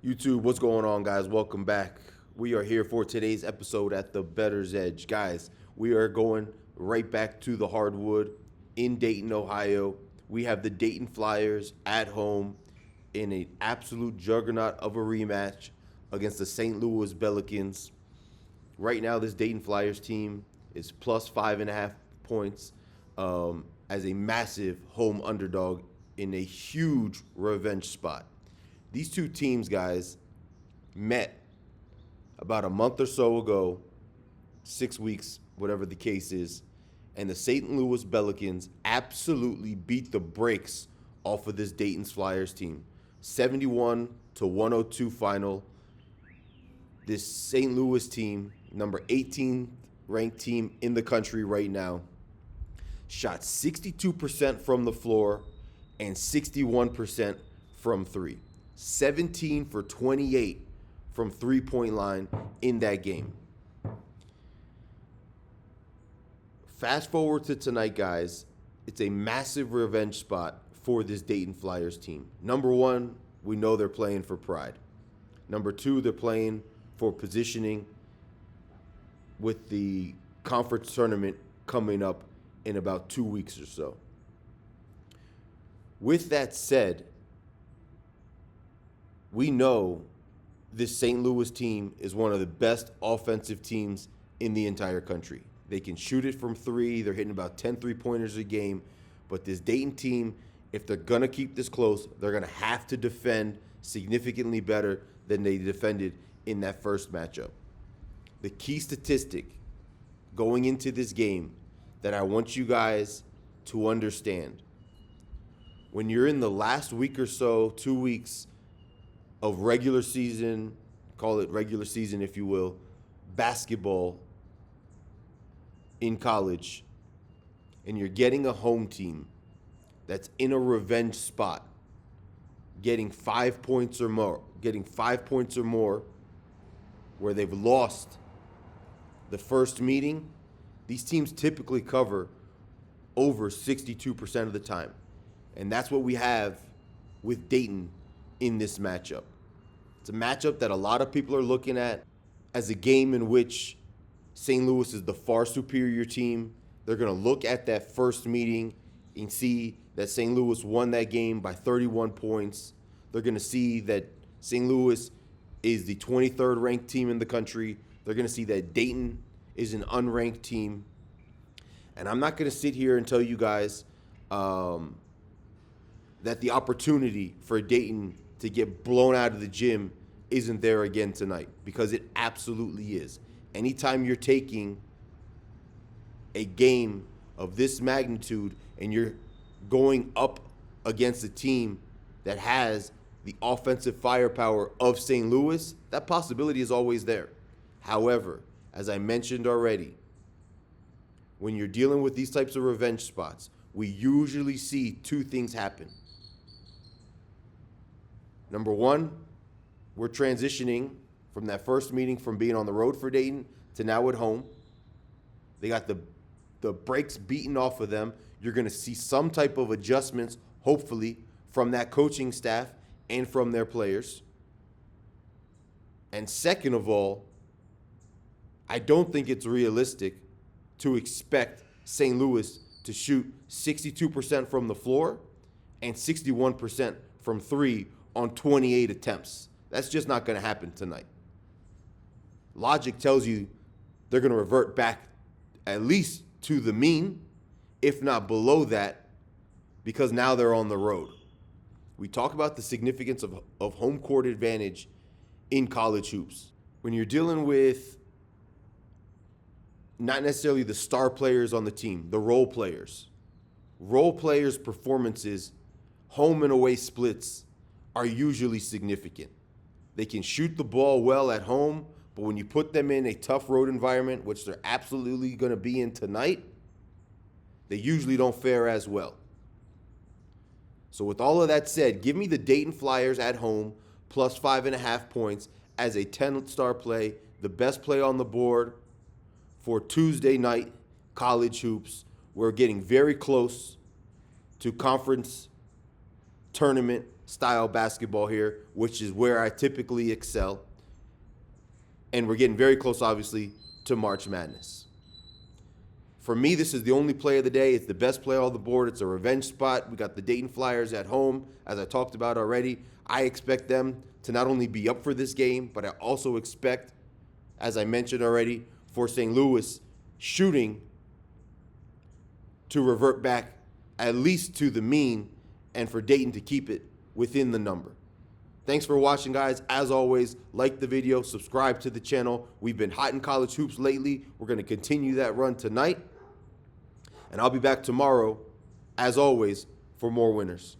YouTube, what's going on, guys? Welcome back. We are here for today's episode at the Bettor's Edge. Guys, we are going right back to the hardwood in Dayton, Ohio. We have the Dayton Flyers at home in an absolute juggernaut of a rematch against the St. Louis Pelicans. Right now, this Dayton Flyers team is plus 5.5 points as a massive home underdog in a huge revenge spot. These two teams, guys, met about a month or so ago, 6 weeks, whatever the case is, and the St. Louis Pelicans absolutely beat the brakes off of this Dayton's Flyers team. 71-102 final. This St. Louis team, number 18 ranked team in the country right now, shot 62% from the floor and 61% from three. 17 for 28 from three-point line in that game. Fast forward to tonight, guys. It's a massive revenge spot for this Dayton Flyers team. Number one, we know they're playing for pride. Number two, they're playing for positioning with the conference tournament coming up in about 2 weeks or so. With that said, we know this St. Louis team is one of the best offensive teams in the entire country. They can shoot it from three. They're hitting about 10 three-pointers a game. But this Dayton team, if they're going to keep this close, they're going to have to defend significantly better than they defended in that first matchup. The key statistic going into this game that I want you guys to understand, when you're in the last week or so, 2 weeks of regular season, call it regular season if you will, basketball in college, and you're getting a home team that's in a revenge spot, getting 5 points or more, where they've lost the first meeting, these teams typically cover over 62% of the time. And that's what we have with Dayton in this matchup. It's a matchup that a lot of people are looking at as a game in which St. Louis is the far superior team. They're going to look at that first meeting and see that St. Louis won that game by 31 points. They're going to see that St. Louis is the 23rd ranked team in the country. They're going to see that Dayton is an unranked team. And I'm not going to sit here and tell you guys that the opportunity for Dayton to get blown out of the gym isn't there again tonight, because it absolutely is. Anytime you're taking a game of this magnitude and you're going up against a team that has the offensive firepower of St. Louis, that possibility is always there. However, as I mentioned already, when you're dealing with these types of revenge spots, we usually see two things happen. Number one, we're transitioning from that first meeting from being on the road for Dayton to now at home. They got the brakes beaten off of them. You're going to see some type of adjustments, hopefully, from that coaching staff and from their players. And second of all, I don't think it's realistic to expect St. Louis to shoot 62% from the floor and 61% from three on 28 attempts. That's just not going to happen tonight. Logic tells you they're going to revert back at least to the mean, if not below that, because now they're on the road. We talk about the significance of home court advantage in college hoops. When you're dealing with not necessarily the star players on the team, the role players performances, home and away splits are usually significant. They can shoot the ball well at home, but when you put them in a tough road environment, which they're absolutely going to be in tonight, they usually don't fare as well. So with all of that said, give me the Dayton Flyers at home plus 5.5 points as a 10-star play, the best play on the board for Tuesday night college hoops. We're getting very close to conference tournament style basketball here, which is where I typically excel. And we're getting very close, obviously, to March Madness. For me, this is the only play of the day. It's the best play on the board. It's a revenge spot. We got the Dayton Flyers at home, as I talked about already. I expect them to not only be up for this game, but I also expect, as I mentioned already, for St. Louis shooting to revert back at least to the mean and for Dayton to keep it within the number. Thanks for watching, guys. As always, like the video, subscribe to the channel. We've been hot in college hoops lately. We're going to continue that run tonight. And I'll be back tomorrow, as always, for more winners.